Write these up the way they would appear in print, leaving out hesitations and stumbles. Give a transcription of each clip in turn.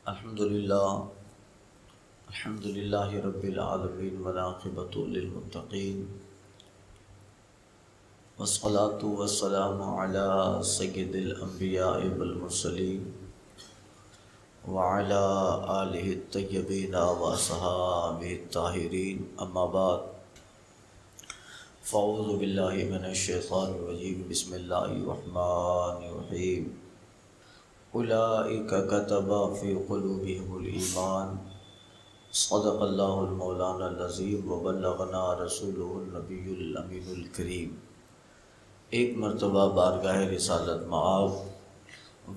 الحمد للہ رب العالمین والعاقبۃ للمتقین والصلاة والسلام علی سید الانبیاء والمرسلین وعلی آلہ الطیبین واصحابہ الطاہرین، اما بعد فاعوذ باللہ من الشیطان الرجیم، بسم اللہ الرحمن الرحیم۔ اولئک کتب فی قلوبہم الایمان، صدق اللہ المولانا العظیم وبلغنا رسولہ النبی الامین الکریم۔ ایک مرتبہ بارگاہ رسالت مآب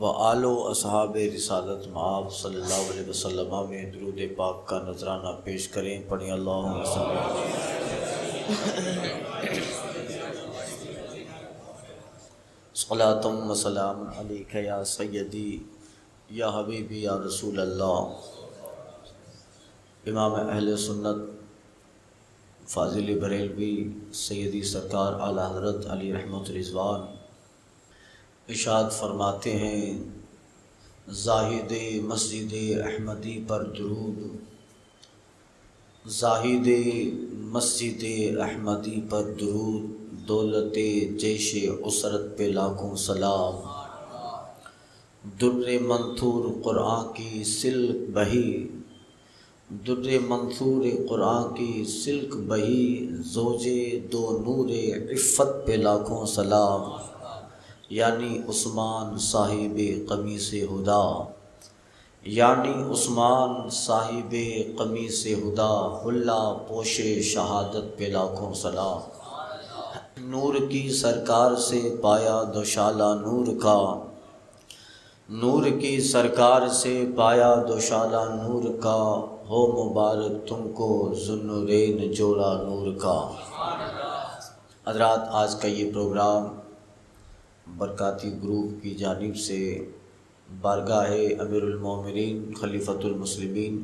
و آل و اصحاب رسالت مآب صلی اللہ علیہ وسلم میں درود پاک کا نذرانہ پیش کریں، پڑھیں اللہم صلی اللہ علیہ صلاۃ و سلام علیک یا سیدی یا حبیبی یا رسول اللہ۔ امام اہل سنت فاضل بریلوی سیدی سرکار اعلیٰ حضرت علی رحمت رضوان ارشاد فرماتے ہیں، زاہد مسجد احمدی پر درود، زاہد مسجد احمدی پر درود، دولت جیش اسرت پہ لاکھوں سلام، در منثور قرآن کی سلک بہی، در منثور قرآن کی سلک بہی، زوجے دو نور عفت پہ لاکھوں سلام، یعنی عثمان صاحب قمیص ہدا، یعنی عثمان صاحب قمیص ہدا، حلہ پوش شہادت پہ لاکھوں سلام۔ نور کی سرکار سے پایا دوشالہ نور کا، نور کی سرکار سے پایا دوشالہ نور کا، ہو مبارک تم کو ذوالنورین جوڑا نور کا۔ حضرات، آج کا یہ پروگرام برکاتی گروپ کی جانب سے بارگاہ امیر المومنین خلیفۃ المسلمین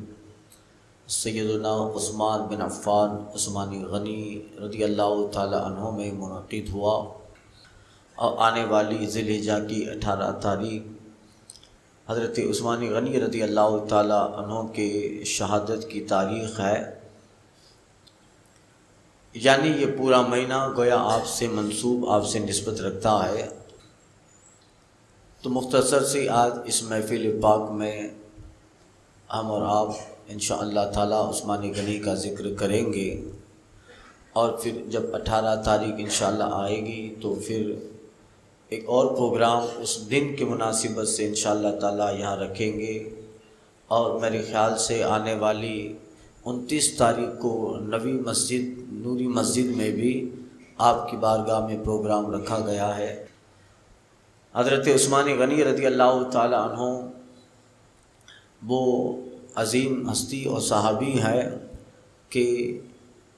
سیدنا عثمان بن عفان عثمانی غنی رضی اللہ تعالی عنہ میں منعقد ہوا، اور آنے والی ذی الحجہ کی 18 تاریخ حضرت عثمانی غنی رضی اللہ تعالی عنہ کے شہادت کی تاریخ ہے، یعنی یہ پورا مہینہ گویا آپ سے منسوب، آپ سے نسبت رکھتا ہے۔ تو مختصر سی آج اس محفل پاک میں ہم اور آپ انشاءاللہ تعالی عثمانی غنی کا ذکر کریں گے، اور پھر جب 18 تاریخ انشاءاللہ آئے گی تو پھر ایک اور پروگرام اس دن کی مناسبت سے انشاءاللہ تعالی یہاں رکھیں گے، اور میرے خیال سے آنے والی 29 تاریخ کو نوری مسجد میں بھی آپ کی بارگاہ میں پروگرام رکھا گیا ہے۔ حضرت عثمانی غنی رضی اللہ تعالی عنہ وہ عظیم ہستی اور صحابی ہیں کہ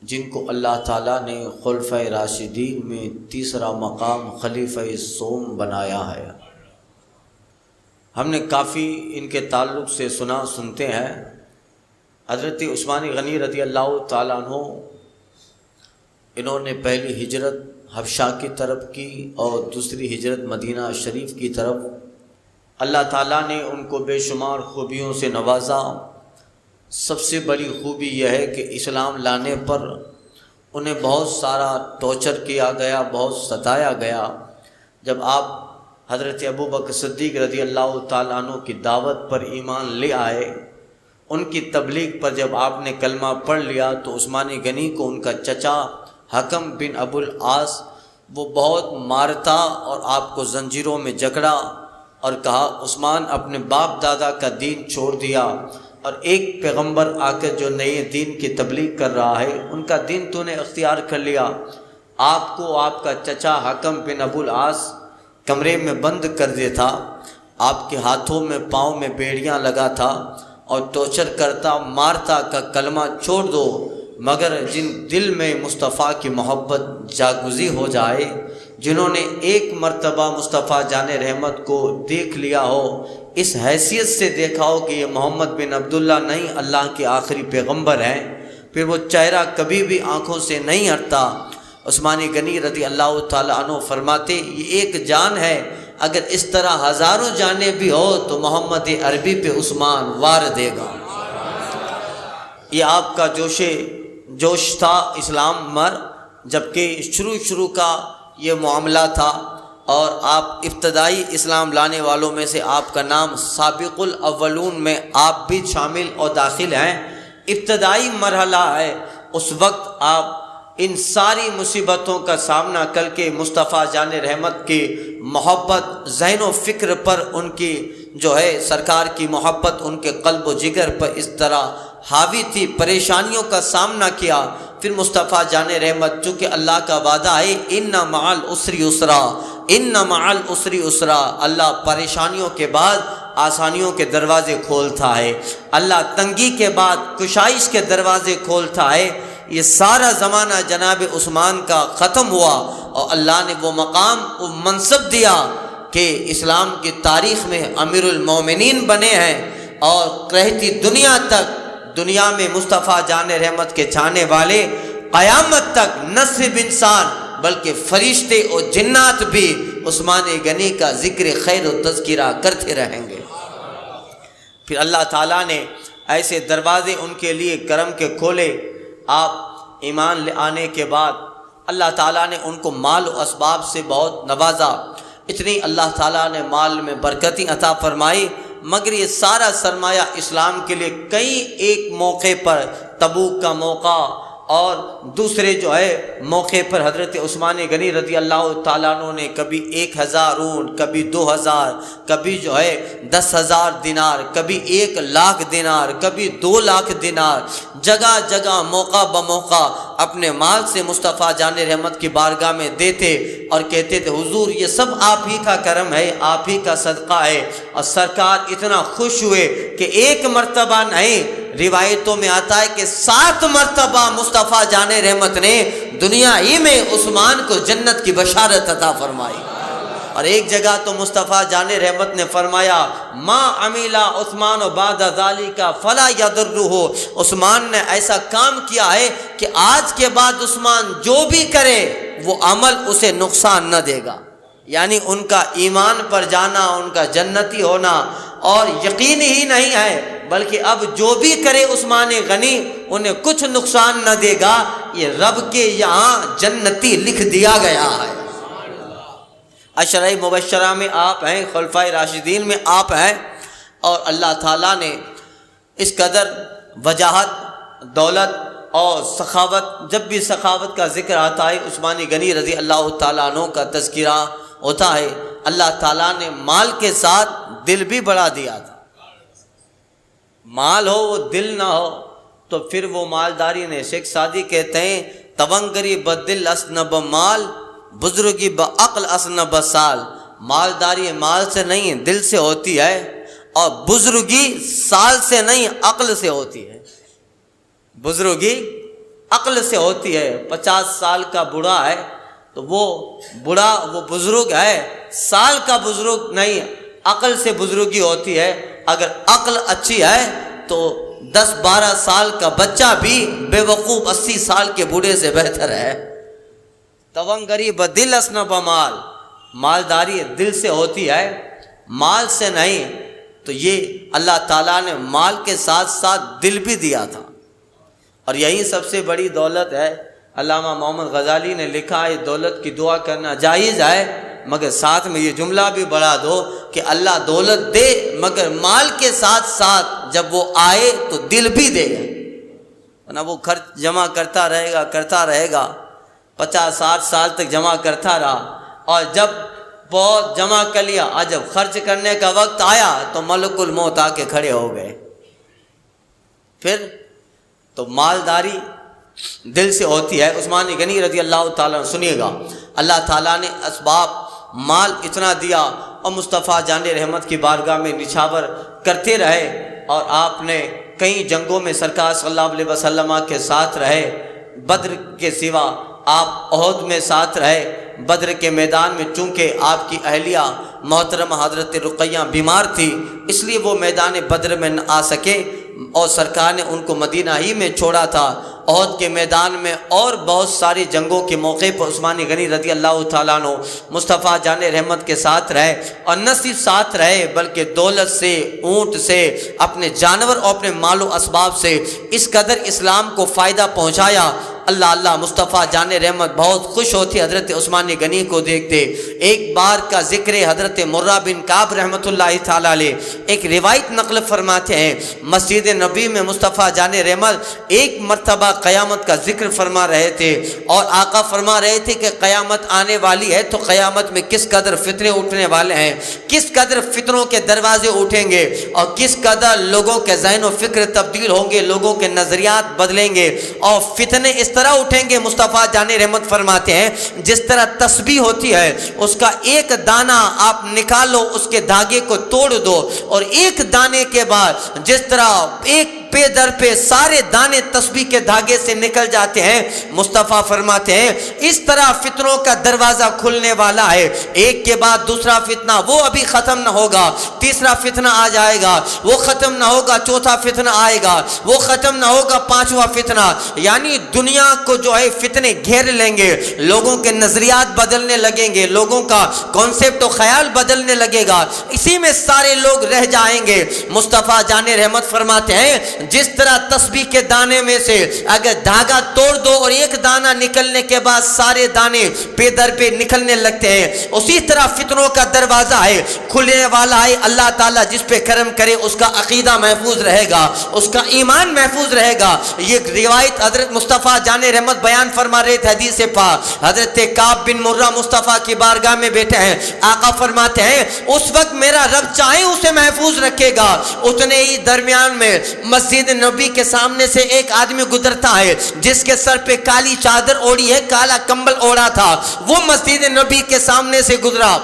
جن کو اللہ تعالیٰ نے خلفۂ راشدین میں تیسرا مقام خلیفہ سوم بنایا ہے۔ ہم نے کافی ان کے تعلق سے سنتے ہیں۔ حضرت عثمانی غنی رضی اللہ تعالیٰ عنہ انہوں نے پہلی ہجرت حبشہ کی طرف کی اور دوسری ہجرت مدینہ شریف کی طرف۔ اللہ تعالیٰ نے ان کو بے شمار خوبیوں سے نوازا۔ سب سے بڑی خوبی یہ ہے کہ اسلام لانے پر انہیں بہت سارا ٹارچر کیا گیا، بہت ستایا گیا۔ جب آپ حضرت ابوبکر صدیق رضی اللہ تعالیٰ عنہ کی دعوت پر ایمان لے آئے، ان کی تبلیغ پر جب آپ نے کلمہ پڑھ لیا، تو عثمانی غنی کو ان کا چچا حکم بن ابو العاص وہ بہت مارتا اور آپ کو زنجیروں میں جکڑا، اور کہا عثمان اپنے باپ دادا کا دین چھوڑ دیا، اور ایک پیغمبر آ کر جو نئے دین کی تبلیغ کر رہا ہے ان کا دین تو نے اختیار کر لیا۔ آپ کو آپ کا چچا حکم بن ابو العاص کمرے میں بند کر دیتا، آپ کے ہاتھوں میں پاؤں میں بیڑیاں لگا تھا اور ٹارچر کرتا، مارتا کہ کلمہ چھوڑ دو، مگر جن دل میں مصطفیٰ کی محبت جاگزی ہو جائے، جنہوں نے ایک مرتبہ مصطفیٰ جان رحمت کو دیکھ لیا ہو، اس حیثیت سے دیکھا ہو کہ یہ محمد بن عبداللہ نہیں، اللہ کے آخری پیغمبر ہیں، پھر وہ چہرہ کبھی بھی آنکھوں سے نہیں ہٹتا۔ عثمانی غنی رضی اللہ تعالیٰ عنہ فرماتے، یہ ایک جان ہے، اگر اس طرح ہزاروں جانیں بھی ہو تو محمد عربی پہ عثمان وار دے گا۔ یہ آپ کا جوش تھا اسلام مر، جبکہ شروع کا یہ معاملہ تھا، اور آپ ابتدائی اسلام لانے والوں میں سے آپ کا نام سابق الاولون میں آپ بھی شامل اور داخل ہیں۔ ابتدائی مرحلہ ہے، اس وقت آپ ان ساری مصیبتوں کا سامنا کر کے مصطفیٰ جان رحمت کی محبت ذہن و فکر پر، ان کی سرکار کی محبت ان کے قلب و جگر پر اس طرح حاوی تھی، پریشانیوں کا سامنا کیا۔ پھر مصطفیٰ جان رحمت، چونکہ اللہ کا وعدہ ہے ان مع العسر یسرا، ان مع العسر یسرا، اللہ پریشانیوں کے بعد آسانیوں کے دروازے کھولتا ہے، اللہ تنگی کے بعد کشائش کے دروازے کھولتا ہے۔ یہ سارا زمانہ جناب عثمان کا ختم ہوا، اور اللہ نے وہ مقام، وہ منصب دیا کہ اسلام کی تاریخ میں امیر المومنین بنے ہیں، اور رہتی دنیا تک دنیا میں مصطفیٰ جان رحمت کے چاہنے والے قیامت تک نہ صرف انسان بلکہ فرشتے اور جنات بھی عثمان غنی کا ذکر خیر و تذکرہ کرتے رہیں گے۔ پھر اللہ تعالیٰ نے ایسے دروازے ان کے لیے کرم کے کھولے۔ آپ ایمان لے آنے کے بعد اللہ تعالیٰ نے ان کو مال و اسباب سے بہت نوازا، اتنی اللہ تعالیٰ نے مال میں برکتیں عطا فرمائی، مگر یہ سارا سرمایہ اسلام کے لیے کئی ایک موقع پر، تبوک کا موقع اور دوسرے موقع پر حضرت عثمان غنی رضی اللہ تعالیٰ عنہ نے کبھی 1000 اونٹ، کبھی 2000، کبھی 10,000 دینار، کبھی 1,00,000 دینار، کبھی 2,00,000 دینار، جگہ جگہ موقع بموقع اپنے مال سے مصطفیٰ جان رحمت کی بارگاہ میں دیتے اور کہتے تھے حضور یہ سب آپ ہی کا کرم ہے، آپ ہی کا صدقہ ہے۔ اور سرکار اتنا خوش ہوئے کہ ایک مرتبہ نہیں، روایتوں میں آتا ہے کہ 7 مرتبہ مصطفیٰ جان رحمت نے دنیا ہی میں عثمان کو جنت کی بشارت عطا فرمائی۔ اور ایک جگہ تو مصطفیٰ جان رحمت نے فرمایا ما عملا عثمان بعد ذالک فلا یضرہ، عثمان نے ایسا کام کیا ہے کہ آج کے بعد عثمان جو بھی کرے وہ عمل اسے نقصان نہ دے گا، یعنی ان کا ایمان پر جانا، ان کا جنتی ہونا اور یقین ہی نہیں ہے، بلکہ اب جو بھی کرے عثمان غنی انہیں کچھ نقصان نہ دے گا، یہ رب کے یہاں جنتی لکھ دیا گیا ہے۔ عشرہ مبشرہ میں آپ ہیں، خلفائے راشدین میں آپ ہیں، اور اللہ تعالیٰ نے اس قدر وجاہت، دولت اور سخاوت، جب بھی سخاوت کا ذکر آتا ہے عثمان غنی رضی اللہ تعالیٰ عنہ کا تذکرہ ہوتا ہے، اللہ تعالیٰ نے مال کے ساتھ دل بھی بڑھا دیا تھا۔ مال ہو وہ دل نہ ہو تو پھر وہ مالداری نے، شیخ سعدی کہتے ہیں تونگری بدل اسنب مال، بزرگی بعقل اسنب سال، مالداری مال سے نہیں دل سے ہوتی ہے، اور بزرگی سال سے نہیں عقل سے ہوتی ہے۔ بزرگی عقل سے ہوتی ہے۔ 50 سال کا بوڑھا ہے تو وہ بوڑھا، وہ بزرگ ہے، سال کا بزرگ نہیں، عقل سے بزرگی ہوتی ہے۔ اگر عقل اچھی ہے تو 10-12 سال کا بچہ بھی بے وقوف 80 سال کے بوڑھے سے بہتر ہے۔ تونگری بدل اسنب مال، مالداری دل سے ہوتی ہے، مال سے نہیں۔ تو یہ اللہ تعالیٰ نے مال کے ساتھ ساتھ دل بھی دیا تھا، اور یہی سب سے بڑی دولت ہے۔ علامہ محمد غزالی نے لکھا ہے دولت کی دعا کرنا جائز ہے، مگر ساتھ میں یہ جملہ بھی بڑھا دو کہ اللہ دولت دے مگر مال کے ساتھ ساتھ جب وہ آئے تو دل بھی دے، ورنہ وہ خرچ جمع کرتا رہے گا 50-60 سال تک جمع کرتا رہا، اور جب بہت جمع کر لیا اور جب خرچ کرنے کا وقت آیا تو ملک الموت آ کے کھڑے ہو گئے۔ پھر تو مالداری دل سے ہوتی ہے۔ عثمان غنی رضی اللہ تعالیٰ، سنیے گا، اللہ تعالیٰ نے اسباب مال اتنا دیا اور مصطفیٰ جان رحمت کی بارگاہ میں نچھاور کرتے رہے، اور آپ نے کئی جنگوں میں سرکار صلی اللہ علیہ وسلم کے ساتھ رہے۔ بدر کے سوا آپ احد میں ساتھ رہے۔ بدر کے میدان میں چونکہ آپ کی اہلیہ محترمہ حضرت رقیہ بیمار تھی، اس لیے وہ میدان بدر میں نہ آ سکے، اور سرکار نے ان کو مدینہ ہی میں چھوڑا تھا، احد کے میدان میں اور بہت ساری جنگوں کے موقع پر عثمان غنی رضی اللہ تعالیٰ عنہ مصطفیٰ جان رحمت کے ساتھ رہے، اور نہ صرف ساتھ رہے بلکہ دولت سے، اونٹ سے، اپنے جانور اور اپنے مال و اسباب سے اس قدر اسلام کو فائدہ پہنچایا۔ اللہ مصطفیٰ جان رحمت بہت خوش ہوتے حضرت عثمان غنی کو دیکھتے۔ ایک بار کا ذکر حضرت مرہ بن کعب رحمۃ اللہ تعالیٰ علیہ ایک روایت نقل فرماتے ہیں، مسجد نبی میں مصطفیٰ جان رحمت ایک مرتبہ قیامت کا ذکر فرما رہے تھے، اور آقا فرما رہے تھے کہ قیامت آنے والی ہے تو قیامت میں کس قدر فتنے اٹھنے والے ہیں، کس قدر فتنوں کے دروازے اٹھیں گے، اور کس قدر لوگوں کے ذہن و فکر تبدیل ہوں گے، لوگوں کے نظریات بدلیں گے، اور فتنے اس طرح اٹھیں گے۔ مصطفیٰ جان رحمت فرماتے ہیں جس طرح تسبیح ہوتی ہے اس کا ایک دانہ آپ نکالو، اس کے دھاگے کو توڑ دو، اور ایک دانے کے بعد جس طرح ایک پے در پہ سارے دانے تسبیح کے دھاگے سے نکل جاتے ہیں، مصطفیٰ فرماتے ہیں اس طرح فتنوں کا دروازہ کھلنے والا ہے، ایک کے بعد دوسرا فتنہ، وہ ابھی ختم نہ ہوگا، تیسرا فتنہ آ جائے گا، وہ ختم نہ ہوگا، چوتھا فتنہ آئے گا، وہ ختم نہ ہوگا، پانچواں فتنہ، یعنی دنیا کو جو ہے فتنے گھیر لیں گے، لوگوں کے نظریات بدلنے لگیں گے، لوگوں کا کانسیپٹ و خیال بدلنے لگے گا، اسی میں سارے لوگ رہ جائیں گے۔ مصطفیٰ جان رحمت فرماتے ہیں جس طرح تسبیح کے دانے میں سے اگر دھاگا توڑ دو اور ایک دانہ نکلنے کے بعد سارے دانے پے در پہ نکلنے لگتے ہیں، اسی طرح فتنوں کا دروازہ ہے کھلنے والا ہے۔ اللہ تعالیٰ جس پہ کرم کرے اس کا عقیدہ محفوظ رہے گا، اس کا ایمان محفوظ رہے گا۔ یہ روایت حضرت مصطفیٰ جان رحمت بیان فرما رہے تھے، حدیث پاک حضرت کعب بن مرہ مصطفیٰ کی بارگاہ میں بیٹھے ہیں، آقا فرماتے ہیں اس وقت میرا رب چاہے اسے محفوظ رکھے گا، اتنے ہی درمیان میں مسجد نبی کے سامنے سے ایک آدمی گزرتا ہے جس کے سر پہ کالی چادر اوڑھی ہے، کالا کمبل اوڑھا تھا، وہ مسجد نبی کے سامنے سے گزرا۔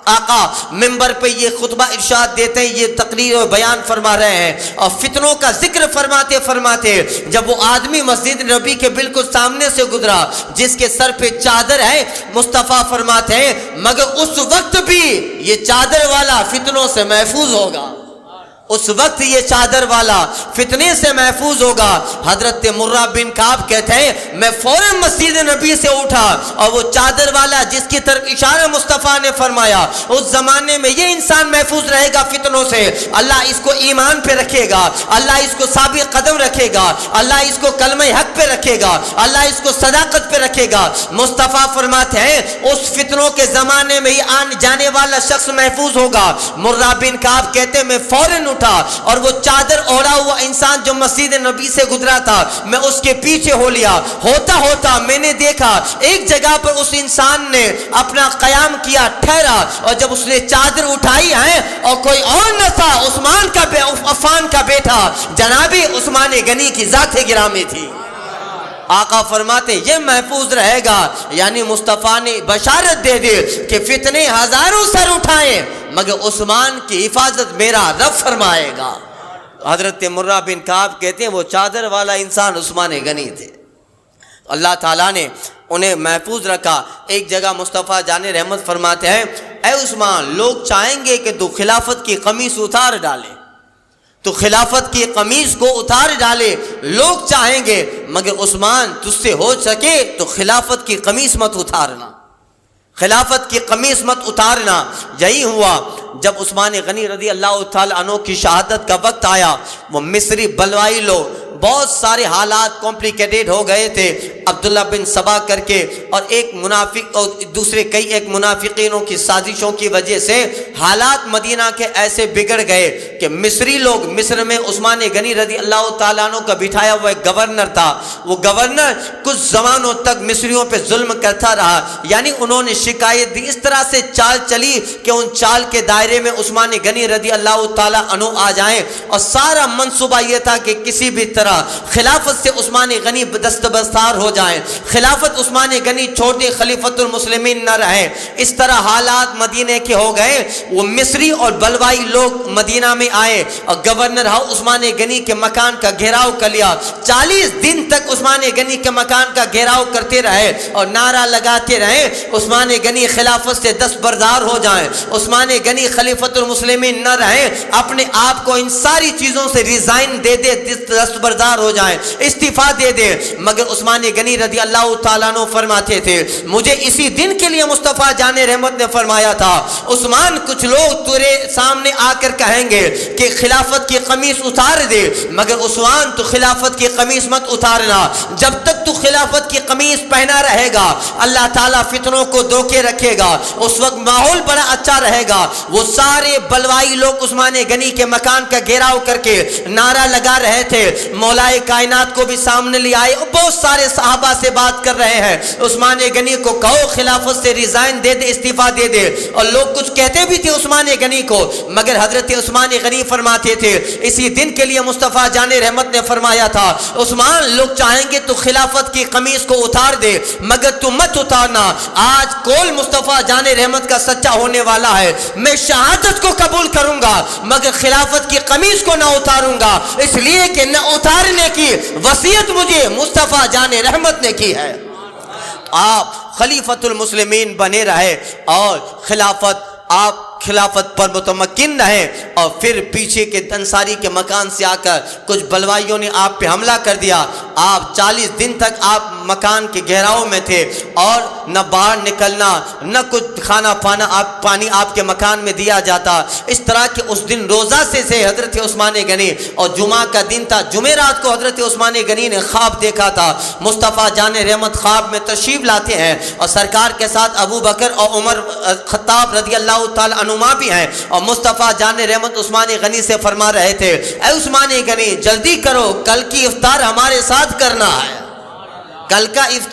آقا منبر پہ یہ خطبہ ارشاد دیتے ہیں، یہ تقریر و بیان فرما رہے ہیں اور فتنوں کا ذکر فرماتے فرماتے جب وہ آدمی مسجد نبی کے بالکل سامنے سے گزرا جس کے سر پہ چادر ہے، مصطفیٰ فرماتے ہیں مگر اس وقت بھی یہ چادر والا فتنوں سے محفوظ ہوگا، اس وقت یہ چادر والا فتنے سے محفوظ ہوگا۔ حضرت مرہ بن کعب کہتے ہیں میں فوراً مسجد نبی سے اٹھا اور وہ چادر والا جس کی طرف اشارہ مصطفیٰ نے فرمایا، اس زمانے میں یہ انسان محفوظ رہے گا فتنوں سے، اللہ اس کو ایمان پہ رکھے گا، اللہ اس کو ثابت قدم رکھے گا، اللہ اس کو کلمہ حق پہ رکھے گا، اللہ اس کو صداقت پہ رکھے گا۔ مصطفیٰ فرماتے ہیں اس فتنوں کے زمانے میں ہی آنے جانے والا شخص محفوظ ہوگا۔ مرہ بن کعب کہتے ہیں میں فوراً اور وہ چادر اوڑھا ہوا انسان جو مسجد نبی سے گزرا تھا میں اس کے پیچھے ہو لیا، ہوتا ہوتا میں نے دیکھا ایک جگہ پر اس انسان نے اپنا قیام کیا، ٹھہرا، اور جب اس نے چادر اٹھائی ہے اور کوئی اور نہ تھا، عفان کا بیٹا جناب عثمان غنی کی ذات گرامی تھی۔ آقا فرماتے یہ محفوظ رہے گا، یعنی مصطفیٰ نے بشارت دے دی کہ فتنے ہزاروں سر اٹھائیں مگر عثمان کی حفاظت میرا رب فرمائے گا۔ حضرت مرہ بن کعب کہتے ہیں وہ چادر والا انسان عثمان غنی تھے، اللہ تعالیٰ نے انہیں محفوظ رکھا۔ ایک جگہ مصطفیٰ جان رحمت فرماتے ہیں اے عثمان لوگ چاہیں گے کہ تو خلافت کی قمیص اتار ڈالے، تو خلافت کی قمیص کو اتار ڈالے، لوگ چاہیں گے، مگر عثمان تجھ سے ہو سکے تو خلافت کی قمیص مت اتارنا، خلافت کی قمیص مت اتارنا۔ یہی ہوا جب عثمان غنی رضی اللہ تعالیٰ عنہ کی شہادت کا وقت آیا، وہ مصری بلوائی لوگ بہت سارے حالات کمپلیکیٹڈ ہو گئے تھے، عبداللہ بن سبا کر کے اور ایک منافق اور دوسرے کئی ایک منافقینوں کی سازشوں کی وجہ سے حالات مدینہ کے ایسے بگڑ گئے کہ مصری لوگ، مصر میں عثمان غنی رضی اللہ تعالیٰ عنہ کا بٹھایا ہوا ایک گورنر تھا، وہ گورنر کچھ زمانوں تک مصریوں پہ ظلم کرتا رہا، یعنی انہوں نے شکایت دی، اس طرح سے چال چلی کہ ان چال کے دائرے میں عثمان غنی رضی اللہ تعالیٰ عنہ آ جائیں، اور سارا منصوبہ یہ تھا کہ کسی بھی طرح خلافت سے عثمان غنی دستبردار ہو جائیں، خلافت عثمان غنی چھوڑ دے، خلیفۃ المسلمین نہ رہے۔ اس طرح حالات مدینے کے ہو گئے، وہ مصری اور بلوائی لوگ مدینہ میں آئے اور گورنر عثمان غنی کے مکان کا گھیراؤ کر لیا، 40 دن تک عثمان غنی کے مکان کا گھیراؤ کرتے رہے اور نعرہ لگاتے رہے عثمان غنی خلافت سے دستبردار ہو جائیں، عثمان غنی خلیفۃ المسلمین نہ رہے، اپنے آپ کو ان ساری چیزوں سے ریزائن دے دے، دستبردار سردار ہو جائیں, استعفا دے دے. مگر عثمان غنی رضی اللہ تعالیٰ عنہ فرماتے تھے مجھے اسی دن کے لیے مصطفیٰ جان رحمت نے فرمایا تھا, عثمان کچھ لوگ تیرے سامنے آ کر کہیں گے کہ خلافت کی قمیص اتار دے, مگر عثمان تو خلافت کی قمیص مت اتارنا, جب تک تو خلافت کی قمیص پہنا رہے گا اللہ تعالیٰ فتنوں کو دھوکے رکھے گا, اس وقت ماحول بڑا اچھا رہے گا. وہ سارے بلوائی لوگ عثمان غنی کے مکان کا گھیراؤ کر کے نعرہ لگا رہے تھے, مولائے کائنات کو بھی سامنے لے آئے اور بہت سارے صحابہ سے بات کر رہے ہیں عثمان غنی کو کہو خلافت سے ریزائن دے دے, استعفا دے دے. اور لوگ کچھ کہتے بھی تھے عثمان غنی کو, مگر حضرت عثمان غنی فرماتے تھے اسی دن کے لیے مصطفیٰ جان رحمت نے فرمایا تھا عثمان لوگ چاہیں گے تو خلافت کی قمیص کو اتار دے مگر تم مت اتارنا. آج کول مصطفیٰ جان رحمت کا سچا ہونے والا ہے, میں شہادت کو قبول کروں گا مگر خلافت کی قمیص کو نہ اتاروں گا, اس لیے کہ نہ اتارنے کی وصیت مجھے مصطفیٰ جان رحمت نے کی ہے. آپ خلیفۃ المسلمین بنے رہے اور آپ خلافت پر متمکن رہے. اور پھر پیچھے کے انصاری کے مکان سے آ کر کچھ بلوائیوں نے آپ پہ حملہ کر دیا. آپ 40 دن تک آپ مکان کے گہراؤں میں تھے اور نہ باہر نکلنا نہ کچھ کھانا پانی آپ کے مکان میں دیا جاتا. اس طرح کہ اس دن روزہ سے حضرت عثمان غنی, اور جمعہ کا دن تھا, جمعرات کو حضرت عثمان غنی نے خواب دیکھا تھا. مصطفیٰ جان رحمت خواب میں تشریف لاتے ہیں اور سرکار کے ساتھ ابو بکر اور عمر خطاب رضی اللہ تعالی عنہما بھی ہیں, اور مصطفیٰ جان رحمت عثمان غنی سے فرما رہے تھے اے عثمان غنی جلدی کرو, کل کی افطار ہمارے ساتھ کرنا ہے, کل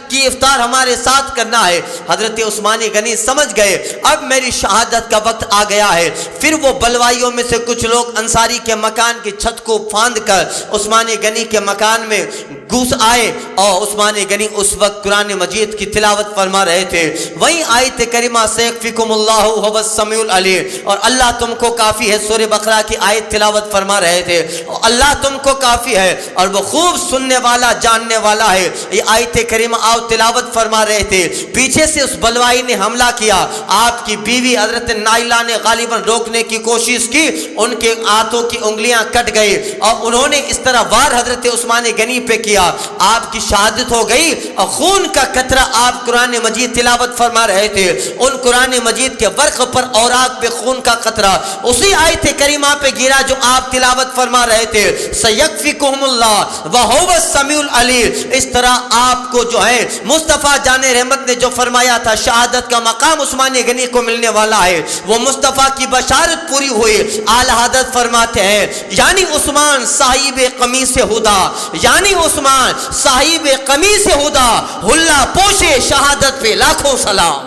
کی افطار ہمارے ساتھ کرنا ہے. حضرت عثمان غنی سمجھ گئے اب میری شہادت کا وقت آ گیا ہے. پھر وہ بلوائیوں میں سے کچھ لوگ انصاری کے مکان کی چھت کو پھاند کر عثمان غنی کے مکان میں گھس آئے اور عثمان غنی اس وقت قرآن مجید کی تلاوت فرما رہے تھے. وہیں آیت کریمہ سیکفیکم اللہ هو السمیع العلیم, اور اللہ تم کو کافی ہے, سورہ بقرہ کی آیت تلاوت فرما رہے تھے, اللہ تم کو کافی ہے اور وہ خوب سننے والا جاننے والا ہے. یہ آیت کریمہ آؤ تلاوت فرما رہے تھے. پیچھے سے اس بلوائی نے حملہ کیا, آپ کی بیوی حضرت نائلہ نے غالباً روکنے کی کوشش کی, ان کے ہاتھوں کی انگلیاں کٹ گئی اور انہوں نے اس طرح وار حضرت عثمان غنی پہ کیا. آپ کی شہادت ہو گئی اور خون کا قطرہ, آپ قرآن مجید تلاوت فرما رہے تھے, ان قرآن مجید کے ورق پر اوراق پہ خون کا قطرہ اسی آیت کریمہ پہ گرا جو آپ تلاوت فرما رہے تھے سیکفیکہم اللہ وہو السمیع العلیم. اس طرح آپ کو جو ہے مصطفیٰ جان رحمت نے جو فرمایا تھا شہادت کا مقام عثمان غنی کو ملنے والا ہے, وہ مصطفیٰ کی بشارت پوری ہوئی. اعلی حضرت فرماتے ہیں یعنی عثمان صاحب قمیص ہدا, یعنی عثمان صاحب قمیص ہدا, حلہ پوشے شہادت پہ لاکھوں سلام,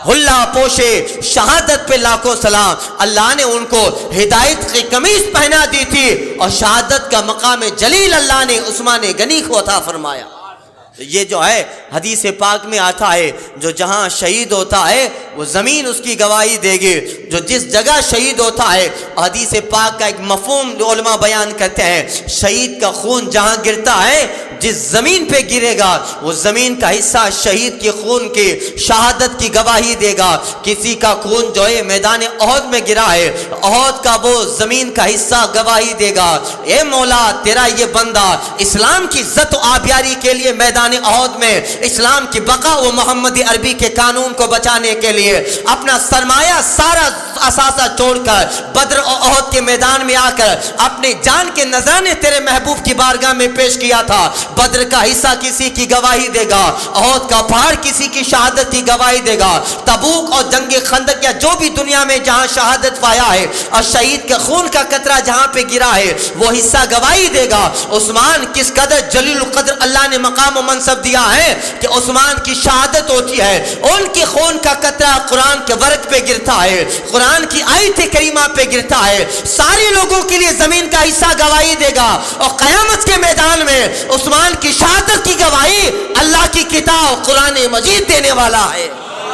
حلہ پوشے شہادت پہ لاکھوں سلام. اللہ نے ان کو ہدایت کی قمیص پہنا دی تھی اور شہادت کا مقام جلیل اللہ نے عثمان غنی کو عطا فرمایا. یہ جو ہے حدیث پاک میں آتا ہے جو جہاں شہید ہوتا ہے وہ زمین اس کی گواہی دے گی, جو جس جگہ شہید ہوتا ہے. حدیث پاک کا ایک مفہوم علماء بیان کرتے ہیں شہید کا خون جہاں گرتا ہے جس زمین پہ گرے گا وہ زمین کا حصہ شہید کے خون کی شہادت کی گواہی دے گا. کسی کا خون جو ہے میدان احد میں گرا ہے, احد کا وہ زمین کا حصہ گواہی دے گا اے مولا تیرا یہ بندہ اسلام کی عزت و آبیاری کے لیے میدان احد میں اسلام کی بقا و محمدی عربی کے قانون کو بچانے کے لیے اپنا سرمایہ سارا اثاثہ چھوڑ کر بدر و احد کے میدان میں آ کر اپنی جان کے نذرانے تیرے محبوب کی بارگاہ میں پیش کیا تھا. بدر کا حصہ کسی کی گواہی دے گا, احد کا پہاڑ کسی کی شہادت کی گواہی دے گا, تبوک اور جنگ خندق یا جو بھی دنیا میں جہاں شہادت پایا ہے اور شہید کے خون کا قطرہ جہاں پہ گرا ہے وہ حصہ گواہی دے گا. عثمان کس قدر جلیل القدر اللہ نے مقام و منصب دیا ہے کہ عثمان کی شہادت ہوتی ہے, ان کے خون کا قطرہ قرآن کے ورق پہ گرتا ہے, قرآن کی آیت کریمہ پہ گرتا ہے, سارے لوگوں کے لیے زمین کا حصہ گواہی دے گا. اور قیامت کے میدان میں عثمان کی شہادت کی گواہی اللہ کی کتاب قرآن مجید دینے والا ہے,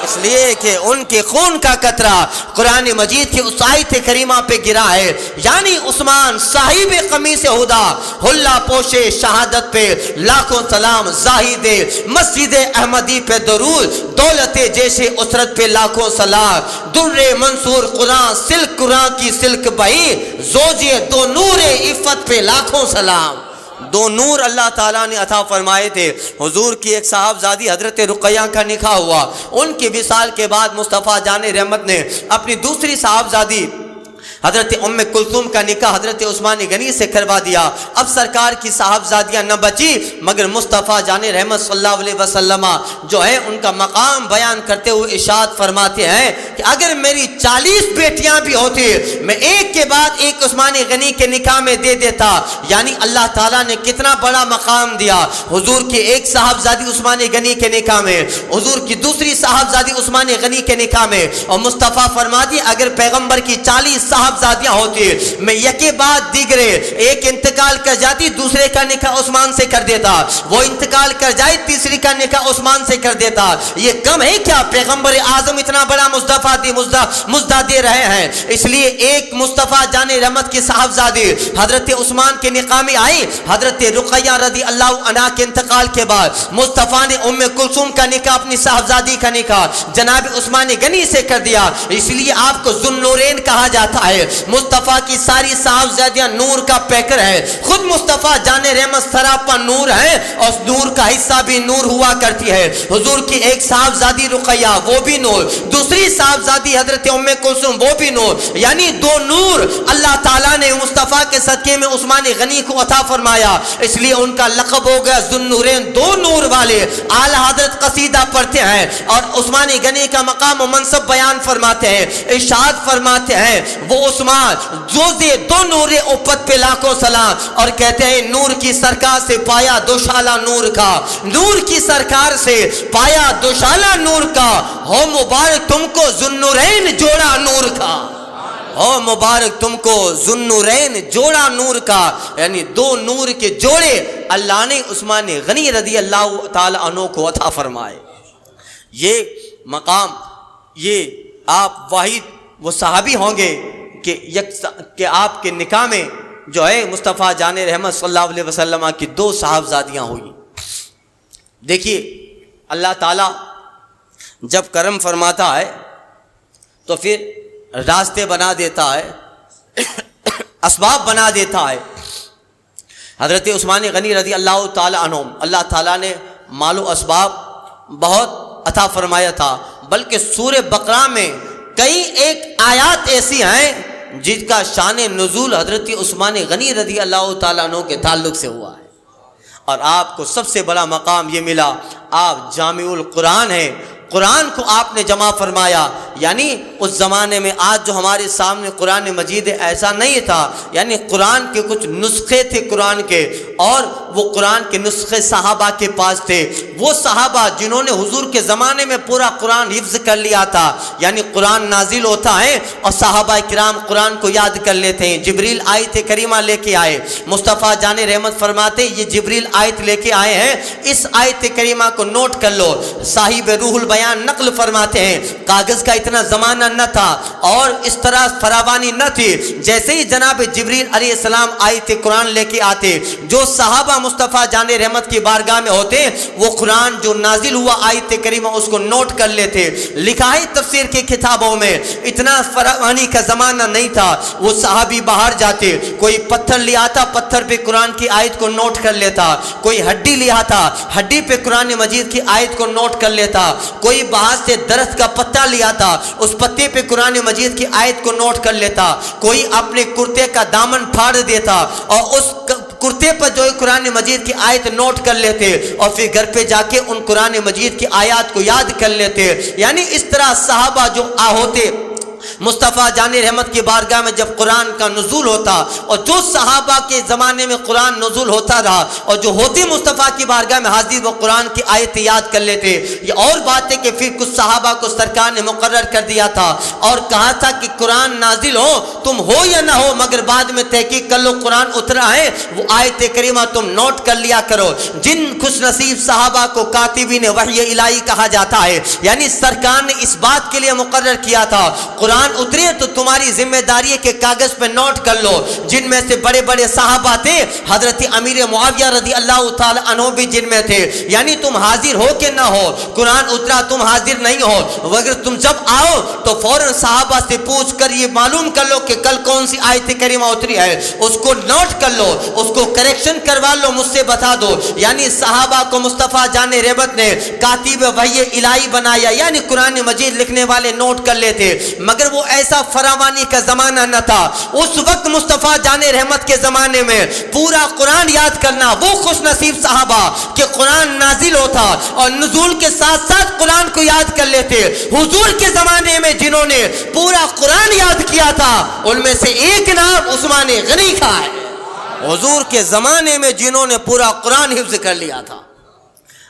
اس لیے کہ ان کے خون کا قطرہ قرآن مجید کی اس آیت کریمہ پہ گرا ہے. یعنی عثمان صاحب قمیص ہدا, حلہ پوشے شہادت پہ لاکھوں سلام, زاہد مسجد احمدی پہ درود, دولت جیسے اسرت پہ لاکھوں سلام, در منصور قرآن سلک قرآن کی سلک بہی, زوجے دو نور عفت پہ لاکھوں سلام. دو نور اللہ تعالیٰ نے عطا فرمائے تھے. حضور کی ایک صاحبزادی حضرت رقیہ کا نکاح ہوا. ان کی وصال کے بعد مصطفیٰ جان رحمت نے اپنی دوسری صاحبزادی حضرت ام کلثوم کا نکاح حضرت عثمان غنی سے کروا دیا. اب سرکار کی صاحبزادیاں نہ بچی مگر مصطفیٰ جان رحمت صلی اللہ علیہ وسلم جو ہے ان کا مقام بیان کرتے ہوئے ارشاد فرماتے ہیں کہ اگر میری 40 بیٹیاں بھی ہوتی میں ایک کے بعد ایک عثمان غنی کے نکاح میں دے دیتا. یعنی اللہ تعالیٰ نے کتنا بڑا مقام دیا. حضور کی ایک صاحبزادی عثمان غنی کے نکاح میں, حضور کی دوسری صاحبزادی عثمان غنی کے نکاح میں, اور مصطفیٰ فرماتی اگر پیغمبر کی 40 صاحبزادیاں ہوتی میں یکے بعد دیگرے, ایک انتقال کر جاتی دوسرے کا نکاح عثمان سے کر دیتا, وہ انتقال کر جائے تیسری کا نکاح عثمان سے کر دیتا. یہ کم ہے کیا؟ پیغمبر اعظم اتنا بڑا مزدہ دے رہے ہیں. اس لیے ایک مصطفیٰ جان رحمت کی صاحبزادی حضرت عثمان کے نکاح میں آئی. حضرت رقیہ رضی اللہ عنہا کے انتقال کے بعد مصطفیٰ نے ام کلثوم کا نکاح اپنی صاحبزادی کا نکاح جناب عثمان غنی سے کر دیا. اس لیے آپ کو ذوالنورین کہا جاتا ہے. مصطفیٰ کی ساری صاحبزادیاں نور کا پیکر ہے. خود مصطفیٰ جان رحمت سراپا نور ہے اور نور کا حصہ بھی نور ہوا کرتی ہے. حضور کی ایک صاحبزادی رقیہ وہ بھی نور, دوسری صاحبزادی حضرت ام کلثوم وہ بھی نور. یعنی دو نور اللہ تعالیٰ نے مصطفیٰ کے صدقے میں عثمان غنی کو عطا فرمایا. اس لیے ان کا لقب ہو گیا ذوالنورین, دو نور والے. اعلی حضرت قصیدہ پڑھتے ہیں اور عثمان غنی کا مقام و منصب بیان فرماتے ہیں. ارشاد فرماتے ہیں وہ عثمان جو دے دو نور اوپت پہ لاکھوں سلام, اور کہتے ہیں نور کی سرکار سے پایا دوشالہ نور کا, نور کی سرکار سے پایا دوشالہ نور کا, ہو مبارک تم کو ذوالنورین جوڑا نور کا, ہو مبارک تم کو ذوالنورین جوڑا نور کا. یعنی دو نور کے جوڑے اللہ نے عثمان غنی رضی اللہ تعالی عنہ کو عطا فرمائے. یہ مقام, یہ آپ واحد وہ صحابی ہوں گے کہ آپ کے نکاح میں جو ہے مصطفیٰ جان رحمت صلی اللہ علیہ وسلم کی دو صاحبزادیاں ہوئی. دیکھیے اللہ تعالیٰ جب کرم فرماتا ہے تو پھر راستے بنا دیتا ہے, اسباب بنا دیتا ہے. حضرت عثمان غنی رضی اللہ تعالی عنہ اللہ تعالیٰ نے مال و اسباب بہت عطا فرمایا تھا, بلکہ سورہ بقرہ میں کئی ایک آیات ایسی ہیں جس کا شان نزول حضرت عثمان غنی رضی اللہ تعالیٰ عنہ کے تعلق سے ہوا ہے. اور آپ کو سب سے بڑا مقام یہ ملا, آپ جامع القرآن ہیں, قرآن کو آپ نے جمع فرمایا. یعنی اس زمانے میں آج جو ہمارے سامنے قرآن مجید ایسا نہیں تھا. یعنی قرآن کے کچھ نسخے تھے قرآن کے, اور وہ قرآن کے نسخے صحابہ کے پاس تھے. وہ صحابہ جنہوں نے حضور کے زمانے میں پورا قرآن حفظ کر لیا تھا. یعنی قرآن نازل ہوتا ہے اور صحابہ کرام قرآن کو یاد کر لیتے ہیں. جبریل آیت کریمہ لے کے آئے, مصطفیٰ جان رحمت فرماتے یہ جبریل آیت لے کے آئے ہیں, اس آیت کریمہ کو نوٹ کر لو. صاحب روح البیان نقل فرماتے ہیں کاغذ کا اتنا زمانہ نہ تھا اور اس طرح فراوانی نہ تھی. جیسے ہی جناب جبریل علیہ السلام آیت قرآن لے کے آتے, جو صحابہ مصطفیٰ جان رحمت کی بارگاہ میں ہوتے وہ قرآن جو نازل ہوا آیت کریمہ اس کو نوٹ کر لیتے. لکھا ہے تفسیر کی کتابوں میں اتنا فراوانی کا زمانہ نہیں تھا. وہ صحابی باہر جاتے, کوئی پتھر لے آتا, پتھر پہ قرآن کی آیت کو نوٹ کر لیتا. کوئی ہڈی لے آتا, ہڈی پہ قرآن مجید کی آیت کو نوٹ کر لیتا. کوئی باہر سے درخت کا پتا لیا تھا, اس پتے پہ قرآن مجید کی آیت کو نوٹ کر لیتا. کوئی اپنے کرتے کا دامن پھاڑ دیتا اور اس کرتے پر جو قرآن مجید کی آیت نوٹ کر لیتے اور پھر گھر پہ جا کے ان قرآن مجید کی آیات کو یاد کر لیتے. یعنی اس طرح صحابہ جو ہوتے مصطفیٰ جان رحمت کی بارگاہ میں جب قرآن کا نزول ہوتا, اور جو صحابہ کے زمانے میں قرآن نزول ہوتا رہا اور جو ہوتے مصطفیٰ کی بارگاہ میں حاضر وہ قرآن کی آیت یاد کر لیتے. یہ اور بات ہے کہ پھر کچھ صحابہ کو سرکار نے مقرر کر دیا تھا اور کہا تھا کہ قرآن نازل ہو, تم ہو یا نہ ہو, مگر بعد میں تحقیق کر لو قرآن اترا ہے, وہ آیت کریمہ تم نوٹ کر لیا کرو. جن خوش نصیب صحابہ کو کاتبین وحی الہی کہا جاتا ہے, یعنی سرکار نے اس بات کے لیے مقرر کیا تھا قرآن قرآن اترے تو تمہاری ذمہ داری ہے کہ کاغذ پہ نوٹ کر لو. جن میں سے بڑے بڑے صحابہ تھے, حضرت امیر معاویہ رضی اللہ تعالی عنہ بھی جن میں تھے. یعنی تم حاضر ہو کہ نہ ہو, قرآن اترا تم حاضر نہیں ہو, اگر تم جب آؤ تو فوراً صحابہ سے پوچھ کر یہ معلوم کر لو کہ کل کون سی آیت کریمہ اتری ہے, اس کو نوٹ کر لو, اس کو کریکشن کروا لو, مجھ سے بتا دو. یعنی صحابہ کو مصطفیٰ جان رحمت نے کاتب وحی الہی بنایا, یعنی قرآن مجید لکھنے والے نوٹ کر لیتے. مگر وہ ایسا فراوانی کا زمانہ نہ تھا. اس وقت مصطفیٰ جان رحمت کے زمانے میں پورا قرآن یاد کرنا وہ خوش نصیب صحابہ کہ قرآن نازل ہوتا اور نزول کے ساتھ ساتھ قرآن کو یاد کر لیتے. حضور کے زمانے میں جنہوں نے پورا قرآن یاد کیا تھا ان میں سے ایک نام عثمان غنی کا ہے. حضور کے زمانے میں جنہوں نے پورا قرآن حفظ کر لیا تھا.